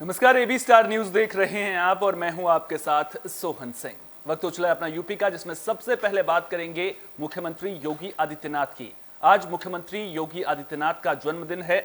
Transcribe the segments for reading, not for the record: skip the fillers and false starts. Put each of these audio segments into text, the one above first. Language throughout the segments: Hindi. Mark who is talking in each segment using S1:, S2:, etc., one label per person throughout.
S1: नमस्कार, एबी स्टार न्यूज देख रहे हैं आप और मैं हूं आपके साथ सोहन सिंह। वक्त तो चला है अपना यूपी का, जिसमें सबसे पहले बात करेंगे मुख्यमंत्री योगी आदित्यनाथ की। आज मुख्यमंत्री योगी आदित्यनाथ का जन्मदिन है।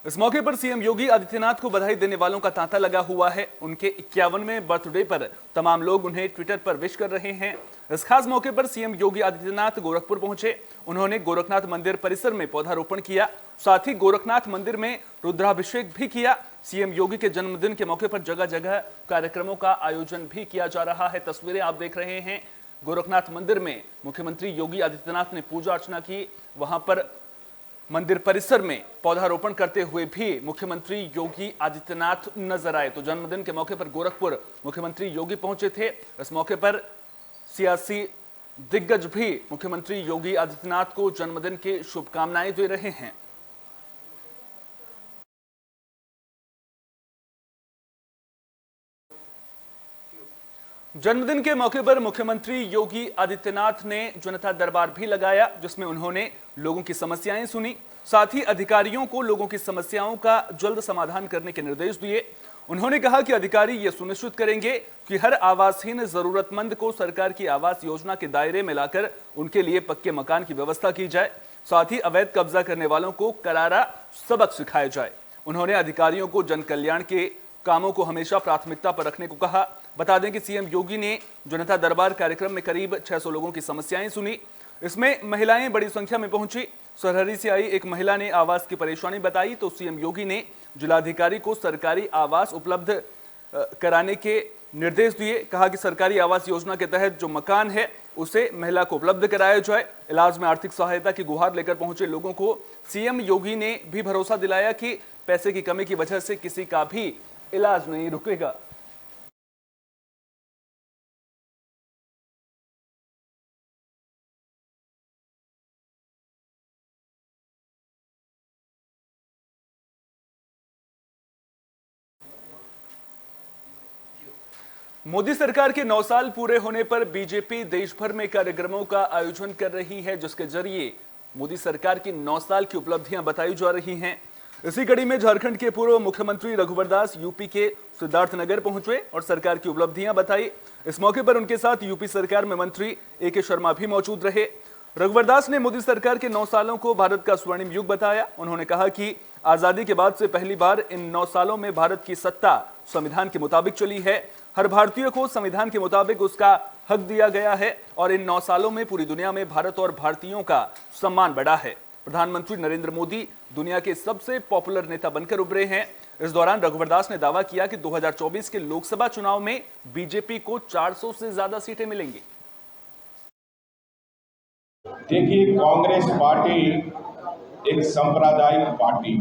S1: इस मौके पर सीएम योगी आदित्यनाथ को बधाई देने वालों का तांता लगा हुआ है। उनके 51वें बर्थडे पर तमाम लोग उन्हें ट्विटर पर विश कर रहे हैं। इस खास मौके पर सीएम योगी आदित्यनाथ गोरखपुर पहुंचे। उन्होंने गोरखनाथ मंदिर परिसर में पौधारोपण किया, साथ ही गोरखनाथ मंदिर में रुद्राभिषेक भी किया। सीएम योगी के जन्मदिन के मौके पर जगह जगह कार्यक्रमों का आयोजन भी किया जा रहा है। तस्वीरें आप देख रहे हैं। गोरखनाथ मंदिर में मुख्यमंत्री योगी आदित्यनाथ ने पूजा अर्चना की। वहां पर मंदिर परिसर में पौधारोपण करते हुए भी मुख्यमंत्री योगी आदित्यनाथ नजर आए। तो जन्मदिन के मौके पर गोरखपुर मुख्यमंत्री योगी पहुंचे थे। इस मौके पर सियासी दिग्गज भी मुख्यमंत्री योगी आदित्यनाथ को जन्मदिन की शुभकामनाएं दे रहे हैं। जन्मदिन के मौके पर मुख्यमंत्री योगी आदित्यनाथ ने जनता दरबार भी लगाया, जिसमें उन्होंने लोगों की समस्याएं सुनी। साथ ही अधिकारियों को लोगों की समस्याओं का जल्द समाधान करने के निर्देश दिए। उन्होंने कहा कि अधिकारी ये सुनिश्चित करेंगे कि हर आवासहीन जरूरतमंद को सरकार की आवास योजना के दायरे में लाकर उनके लिए पक्के मकान की व्यवस्था की जाए। साथ ही अवैध कब्जा करने वालों को करारा सबक सिखाया जाए। उन्होंने अधिकारियों को जन कल्याण के कामों को हमेशा प्राथमिकता पर रखने को कहा। बता दें कि सीएम योगी ने जनता दरबार कार्यक्रम में करीब 600 लोगों की समस्याएं सुनी। इसमें महिलाएं बड़ी संख्या में पहुंची। सरहरी से आई एक महिला ने आवास की परेशानी बताई, तो सीएम योगी ने जिलाधिकारी को सरकारी आवास उपलब्ध कराने के निर्देश दिए। कहा कि सरकारी आवास योजना के तहत जो मकान है उसे महिला को उपलब्ध कराया जाए। इलाज में आर्थिक सहायता की गुहार लेकर पहुंचे लोगों को सीएम योगी ने भी भरोसा दिलाया कि पैसे की कमी की वजह से किसी का भी इलाज नहीं रुकेगा। मोदी सरकार के 9 साल पूरे होने पर बीजेपी देश भर में कार्यक्रमों का आयोजन कर रही है, जिसके जरिए मोदी सरकार की 9 साल की उपलब्धियां बताई जा रही हैं। इसी कड़ी में झारखंड के पूर्व मुख्यमंत्री रघुवर दास यूपी के सिद्धार्थनगर पहुंचे और सरकार की उपलब्धियां बताई। इस मौके पर उनके साथ यूपी सरकार में मंत्री ए.के. शर्मा भी मौजूद रहे। रघुवर दास ने मोदी सरकार के 9 सालों को भारत का स्वर्णिम युग बताया। उन्होंने कहा कि आजादी के बाद से पहली बार इन 9 सालों में भारत की सत्ता संविधान के मुताबिक चली है। हर भारतीय को संविधान के मुताबिक उसका हक दिया गया है और इन 9 सालों में पूरी दुनिया में भारत और भारतीयों का सम्मान बढ़ा है। प्रधानमंत्री नरेंद्र मोदी दुनिया के सबसे पॉपुलर नेता बनकर उभरे हैं। इस दौरान रघुवर दास ने दावा किया कि 2024 के लोकसभा चुनाव में बीजेपी को 400 से ज्यादा सीटें मिलेंगी।
S2: देखिए, कांग्रेस पार्टी एक सांप्रदायिक पार्टी।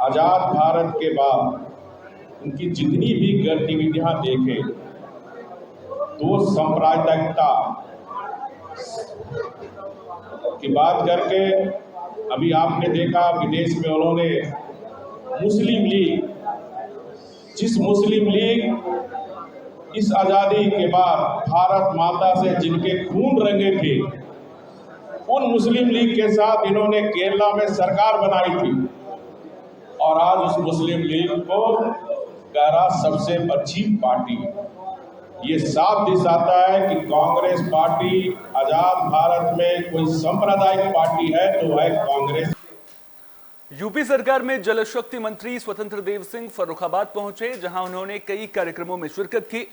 S2: आजाद भारत के बाद उनकी जितनी भी गतिविधियां देखें तो सांप्रदायिकता की बात करके, अभी आपने देखा विदेश में उन्होंने मुस्लिम लीग, जिस मुस्लिम लीग इस आजादी के बाद भारत माता से जिनके खून रंगे थे, उन मुस्लिम लीग के साथ इन्होंने केरला में सरकार बनाई थी और आज उस मुस्लिम लीग को कह रहा सबसे अच्छी पार्टी। ये साफ दिखाता है कि कांग्रेस पार्टी आजाद भारत में कोई सांप्रदायिक पार्टी है तो वह कांग्रेस।
S1: यूपी सरकार में जल शक्ति मंत्री स्वतंत्र देव सिंह फर्रुखाबाद पहुंचे, जहां उन्होंने कई कार्यक्रमों में शिरकत की।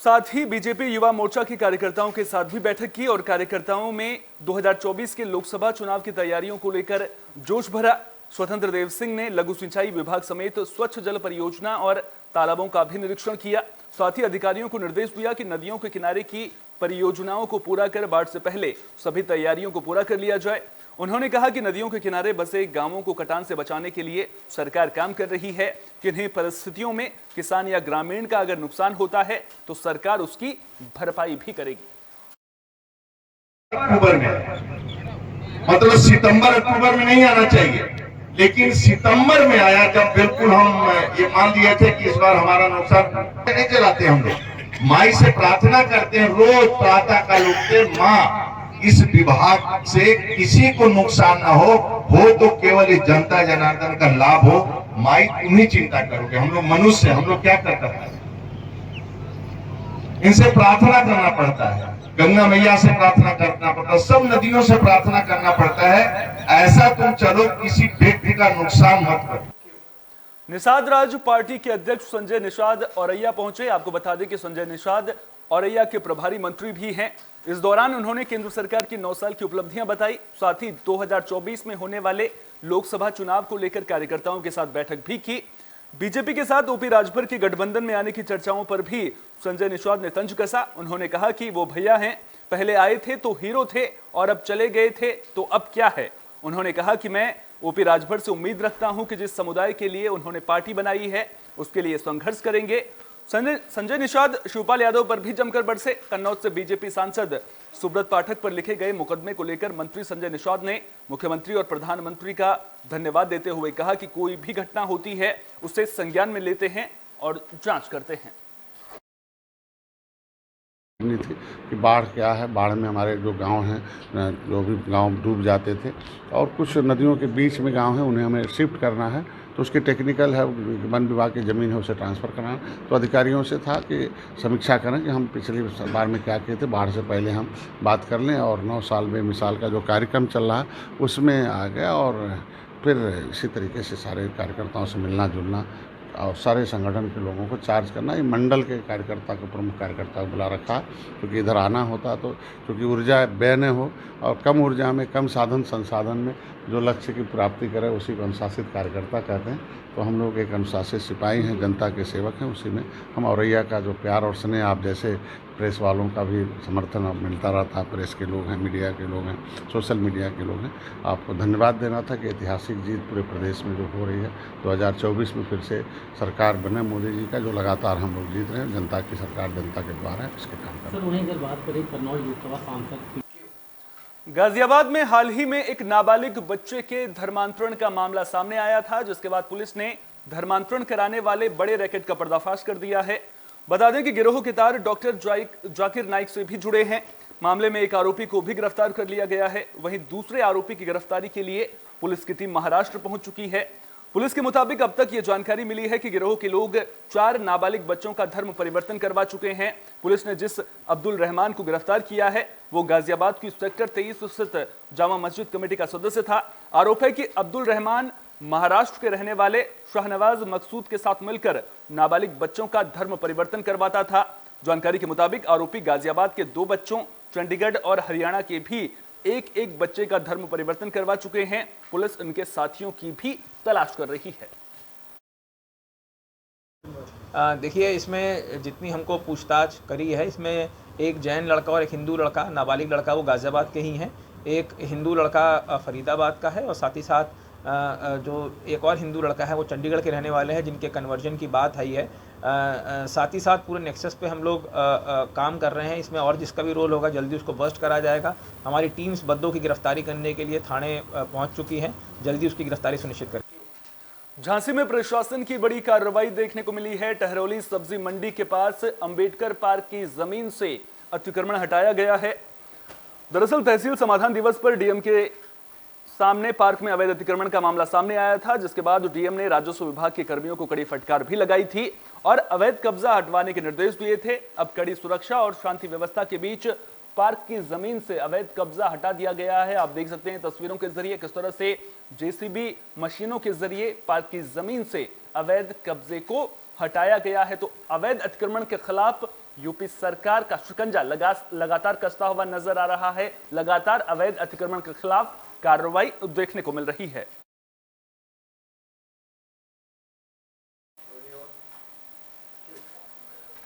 S1: साथ ही बीजेपी युवा मोर्चा के कार्यकर्ताओं के साथ भी बैठक की और कार्यकर्ताओं में 2024 के लोकसभा चुनाव की तैयारियों को लेकर जोश भरा। स्वतंत्र देव सिंह ने लघु सिंचाई विभाग समेत स्वच्छ जल परियोजना और तालाबों का भी निरीक्षण किया। साथ ही अधिकारियों को निर्देश दिया कि नदियों के किनारे की परियोजनाओं को पूरा कर बाढ़ से पहले सभी तैयारियों को पूरा कर लिया जाए। उन्होंने कहा कि नदियों के किनारे बसे गांवों को कटान से बचाने के लिए सरकार काम कर रही है। किन्हीं परिस्थितियों में किसान या ग्रामीण का अगर नुकसान होता है तो सरकार उसकी भरपाई भी करेगी।
S3: अक्टूबर में, मतलब सितंबर अक्टूबर में नहीं आना चाहिए, लेकिन सितंबर में आया जब बिल्कुल हम ये मान लिए थे कि इस बार हमारा नुकसान नहीं चलाते। हम लोग माई से प्रार्थना करते हैं रोज प्रातः काल उठते, माँ इस विभाग से किसी को नुकसान ना हो तो केवल इस जनता जनार्दन का लाभ हो। माई तुम ही चिंता करोगे, हम लोग मनुष्य, हम लोग क्या कर सकते हैं। इनसे प्रार्थना करना पड़ता है, गंगा मैया से प्रार्थना करना पड़ता है, सब नदियों से प्रार्थना करना पड़ता है। ऐसा तुम चलो, किसी व्यक्ति का नुकसान मत करो।
S1: निषाद राज पार्टी के अध्यक्ष संजय निषाद औरैया पहुंचे। आपको बता दें कि संजय निषाद औरैया के प्रभारी मंत्री भी हैं। इस दौरान उन्होंने केंद्र सरकार की 9 साल की उपलब्धियां बताई। साथ ही 2024 में होने वाले लोकसभा चुनाव को लेकर कार्यकर्ताओं के साथ बैठक भी की। बीजेपी के साथ ओपी राजभर के गठबंधन में आने की चर्चाओं पर भी संजय निषाद ने तंज कसा। उन्होंने कहा कि वो भैया हैं, पहले आए थे तो हीरो थे और अब चले गए थे तो अब क्या है। उन्होंने कहा कि मैं ओपी राजभर से उम्मीद रखता हूं कि जिस समुदाय के लिए उन्होंने पार्टी बनाई है उसके लिए संघर्ष करेंगे। संजय निषाद शिवपाल यादव पर भी जमकर बरसे। कन्नौज से बीजेपी सांसद सुब्रत पाठक पर लिखे गए मुकदमे को लेकर मंत्री संजय निषाद ने मुख्यमंत्री और प्रधानमंत्री का धन्यवाद देते हुए कहा कि कोई भी घटना होती है उसे संज्ञान में लेते हैं और जांच करते हैं।
S4: थी कि बाढ़ क्या है, बाढ़ में हमारे जो गांव हैं, जो भी गांव डूब जाते थे और कुछ नदियों के बीच में गांव हैं, उन्हें हमें शिफ्ट करना है। तो उसकी टेक्निकल है, वन विभाग की ज़मीन है, उसे ट्रांसफ़र कराना। तो अधिकारियों से था कि समीक्षा करें कि हम पिछली बार में क्या किए थे, बाढ़ से पहले हम बात कर लें। और 9 साल में मिसाल का जो कार्यक्रम चल रहा है उसमें आ गया और फिर इसी तरीके से सारे कार्यकर्ताओं से मिलना जुलना और सारे संगठन के लोगों को चार्ज करना। ये मंडल के कार्यकर्ता को, प्रमुख कार्यकर्ता को बुला रखा, क्योंकि इधर आना होता तो क्योंकि ऊर्जा व्यय न हो और कम ऊर्जा में, कम साधन संसाधन में जो लक्ष्य की प्राप्ति करे उसी को अनुशासित कार्यकर्ता कहते हैं। तो हम लोग एक अनुशासित सिपाही हैं, जनता के सेवक हैं। उसी में हम औरैया का जो प्यार और स्नेह, आप जैसे प्रेस वालों का भी समर्थन मिलता रहता है, प्रेस के लोग हैं, मीडिया के लोग हैं, सोशल मीडिया के लोग हैं, आपको धन्यवाद देना था कि ऐतिहासिक जीत पूरे प्रदेश में जो हो रही है 2024 में फिर से सरकार बने मोदी जी का, जो लगातार हम लोग जीत रहे हैं। जनता की सरकार, जनता के द्वारा है, इसके काम कर रहे हैं।
S5: बात करें कन्नौज लोकसभा सांसद,
S1: गाजियाबाद में हाल ही में एक नाबालिग बच्चे के धर्मांतरण का मामला सामने आया था, जिसके बाद पुलिस ने धर्मांतरण कराने वाले बड़े रैकेट का पर्दाफाश कर दिया है। बता दें कि गिरोह के तार डॉक्टर जाकिर नाइक से भी जुड़े हैं। मामले में एक आरोपी को भी गिरफ्तार कर लिया गया है। वहीं दूसरे आरोपी की गिरफ्तारी के लिए पुलिस की टीम महाराष्ट्र पहुंच चुकी है। पुलिस के मुताबिक अब तक ये जानकारी मिली है कि गिरोह के लोग 4 नाबालिग बच्चों का धर्म परिवर्तन करवा चुके हैं। पुलिस ने जिस अब्दुल रहमान को गिरफ्तार किया है वो गाजियाबाद की सेक्टर 23 स्थित जामा मस्जिद कमेटी का सदस्य था। आरोप है कि अब्दुल रहमान महाराष्ट्र के रहने वाले शाहनवाज मकसूद के साथ मिलकर नाबालिग बच्चों का धर्म परिवर्तन करवाता था। जानकारी के मुताबिक आरोपी गाजियाबाद के 2 बच्चों, चंडीगढ़ और हरियाणा के भी एक बच्चे का धर्म परिवर्तन करवा चुके हैं। पुलिस उनके साथियों की भी तलाश कर रही है।
S5: देखिए, इसमें जितनी हमको पूछताछ करी है, इसमें एक जैन लड़का और एक हिंदू लड़का, नाबालिग लड़का वो गाजियाबाद के ही हैं। एक हिंदू लड़का फरीदाबाद का है और साथ ही साथ जो एक और हिंदू लड़का है वो चंडीगढ़ के रहने वाले हैं, जिनके कन्वर्जन की बात आई है। साथ ही साथ पूरे नेक्सस पे हम लोग काम कर रहे हैं। इसमें और जिसका भी रोल होगा जल्दी उसको बस्ट करा जाएगा। हमारी टीम्स बद्दों की गिरफ्तारी करने के लिए थाने पहुंच चुकी हैं, जल्दी उसकी गिरफ्तारी सुनिश्चित करें।
S1: झांसी में प्रशासन की बड़ी कार्रवाई देखने को मिली है। टहरौली सब्जी मंडी के पास अंबेडकर पार्क की जमीन से अतिक्रमण हटाया गया है। दरअसल तहसील समाधान दिवस पर डीएम के सामने पार्क में अवैध अतिक्रमण का मामला सामने आया था, जिसके बाद डीएम ने राजस्व विभाग के कर्मियों को कड़ी फटकार भी लगाई थी और अवैध कब्जा हटवाने के निर्देश दिए थे। अब कड़ी सुरक्षा और शांति व्यवस्था के बीच पार्क की जमीन से अवैध कब्जा हटा दिया गया है। आप देख सकते हैं तस्वीरों के जरिए किस तरह से जेसीबी मशीनों के जरिए पार्क की जमीन से अवैध कब्जे को हटाया गया है। तो अवैध अतिक्रमण के खिलाफ यूपी सरकार का शिकंजा लगातार कसता हुआ नजर आ रहा है। लगातार अवैध अतिक्रमण के खिलाफ कार्रवाई देखने को मिल रही है।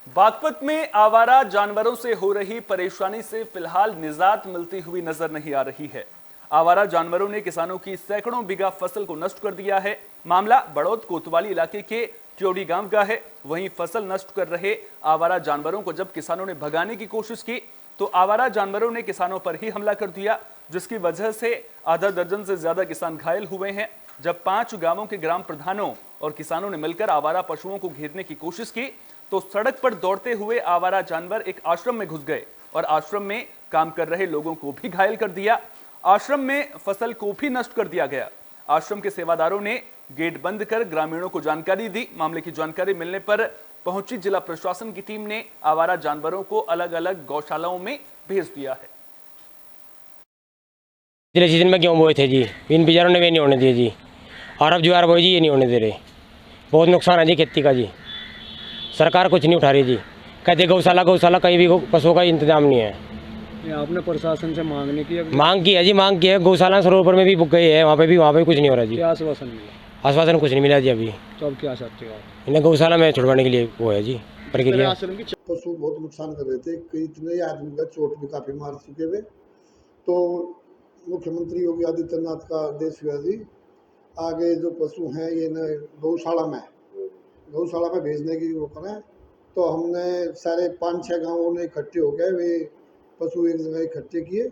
S1: बागपत में आवारा जानवरों से हो रही परेशानी से फिलहाल निजात मिलती हुई नजर नहीं आ रही है। आवारा जानवरों ने किसानों की सैकड़ों बीघा फसल को नष्ट कर दिया है। मामला बड़ौद कोतवाली इलाके के ट्योड़ी गांव का है। वहीं फसल नष्ट कर रहे आवारा जानवरों को जब किसानों ने भगाने की कोशिश की तो आवारा जानवरों ने किसानों पर ही हमला कर दिया, जिसकी वजह से आधा दर्जन से ज्यादा किसान घायल हुए हैं। जब 5 गांवों के ग्राम प्रधानों और किसानों ने मिलकर आवारा पशुओं को घेरने की कोशिश की तो सड़क पर दौड़ते हुए आवारा जानवर एक आश्रम में घुस गए और आश्रम में काम कर रहे लोगों को भी घायल कर दिया। आश्रम में फसल को भी नष्ट कर दिया गया। आश्रम के सेवादारों ने गेट बंद कर ग्रामीणों को जानकारी दी। मामले की जानकारी मिलने पर पहुंची जिला प्रशासन की टीम ने आवारा जानवरों को अलग अलग गौशालाओं में भेज दिया है।
S6: पिछले सीजन में गेहूँ बोए थे जी, इन बेचारों ने वे नहीं होने दिए जी, और अब ज्वार बोए जी, ये नहीं होने दे रहे। बहुत नुकसान है जी खेती का जी। सरकार कुछ नहीं उठा रही जी, कहते गौशाला कहीं भी पशुओं का इंतजाम नहीं है।
S7: आपने प्रशासन से मांग
S6: की है जी, मांग की है। गौशाला सरोवर में भी गए हैं, वहाँ पे कुछ नहीं हो रहा जी।
S7: क्या आश्वासन मिला?
S6: आश्वासन कुछ नहीं मिला जी अभी।
S7: तो अब क्या चाहते हो?
S6: इन्हें गौशाला में छुड़वाने के लिए वो है जी प्रक्रिया।
S8: पशु बहुत नुकसान कर रहे थे, कई इतने आदमी का चोट भी काफी मार चुके हुए। तो मुख्यमंत्री योगी आदित्यनाथ का आदेश हुआ जी, आगे जो पशु हैं ये न गौशाला में भेजने की वो करें। तो हमने सारे 5-6 गांवों ने इकट्ठे हो गए, वे पशु एक जगह इकट्ठे किए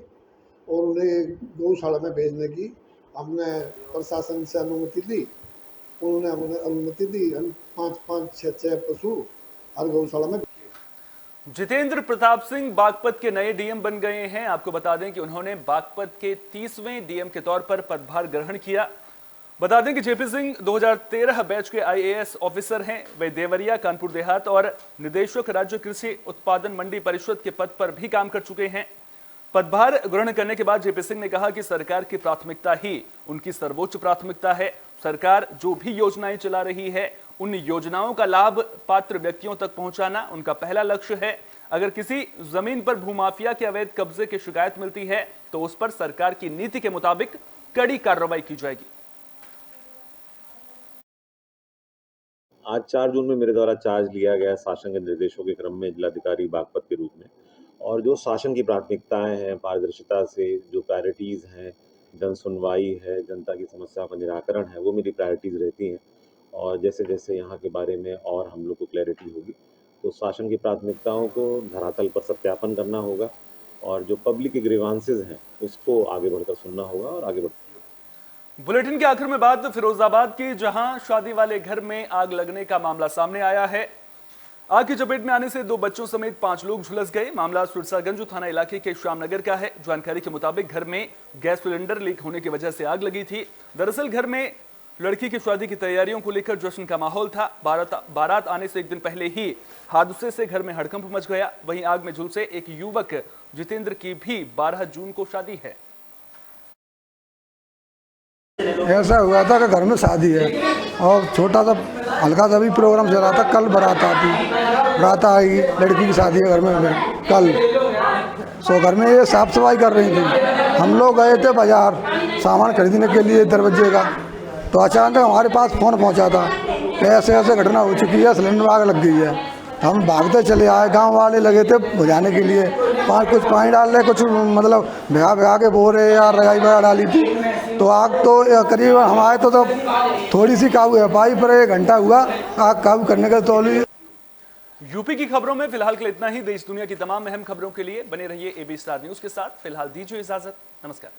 S8: और उन्हें गौशाला में भेजने की हमने प्रशासन से अनुमति ली। उन्होंने हमें अनुमति दी, 5-6 पशु हर गौशाला में।
S1: जितेंद्र प्रताप सिंह बागपत के नए डीएम बन गए हैं। आपको बता दें कि उन्होंने बागपत के 30वें डीएम के तौर पर पदभार ग्रहण किया। बता दें कि जेपी सिंह 2013 बैच के आईएएस ऑफिसर हैं। वे देवरिया, कानपुर देहात और निदेशक राज्य कृषि उत्पादन मंडी परिषद के पद पर भी काम कर चुके हैं। पदभार ग्रहण करने के बाद जेपी सिंह ने कहा कि सरकार की प्राथमिकता ही उनकी सर्वोच्च प्राथमिकता है। सरकार जो भी योजनाएं चला रही है, उन योजनाओं का लाभ पात्र व्यक्तियों तक पहुंचाना उनका पहला लक्ष्य है। अगर किसी जमीन पर भूमाफिया के अवैध कब्जे की शिकायत मिलती है तो उस पर सरकार की नीति के मुताबिक कड़ी कार्रवाई की जाएगी।
S9: आज 4 जून में मेरे द्वारा चार्ज लिया गया शासन के निर्देशों के क्रम में जिलाधिकारी बागपत के रूप में, और जो शासन की प्राथमिकताएं हैं, पारदर्शिता से जो प्रायोरिटीज़ हैं, जन सुनवाई है, जनता की समस्याओं का निराकरण है, वो मेरी प्रायोरिटीज़ रहती हैं। और जैसे जैसे यहाँ के बारे में और हम लोग को क्लैरिटी होगी तो शासन की प्राथमिकताओं को धरातल पर सत्यापन करना होगा और जो पब्लिक के ग्रीवांसेस हैं उसको आगे बढ़कर सुनना होगा और आगे बढ़।
S1: बुलेटिन के आखिर में बात फिरोजाबाद की, जहां शादी वाले घर में आग लगने का मामला सामने आया है। आग की चपेट में आने से 2 बच्चों समेत 5 लोग झुलस गए। मामला सुरसागंज थाना इलाके के श्यामनगर का है। जानकारी के मुताबिक घर में गैस सिलेंडर लीक होने की वजह से आग लगी थी। दरअसल घर में लड़की की शादी की तैयारियों को लेकर जश्न का माहौल था। बारात आने से एक दिन पहले ही हादसे से घर में हड़कंप मच गया। वहीं आग में झुलसे एक युवक जितेंद्र की भी 12 जून को शादी है।
S10: ऐसा हुआ था कि घर में शादी है और छोटा सा हल्का सा भी प्रोग्राम चल रहा था। कल बारात आई, लड़की की शादी है घर में कल। सो घर में ये साफ सफाई कर रही थी। हम लोग गए थे बाजार सामान खरीदने के लिए दरवाजे का, तो अचानक हमारे पास फ़ोन पहुंचा था कि ऐसे ऐसे घटना हो चुकी है, सिलेंडर में आग लग गई है। हम भागते चले आए, गांव वाले लगे थे बुझाने के लिए। कुछ पानी डाल रहे, कुछ मतलब भिगा के बोरे या रजाई वगैरह डाली थी। तो आग तो करीब हम आए तो थोड़ी सी काबू है पाई, पर 1 घंटा हुआ आग काबू करने का। तो
S1: यूपी की खबरों में फिलहाल के लिए इतना ही। देश दुनिया की तमाम अहम खबरों के लिए बने रहिए AB स्टार न्यूज के साथ। फिलहाल दीजिए इजाजत, नमस्कार।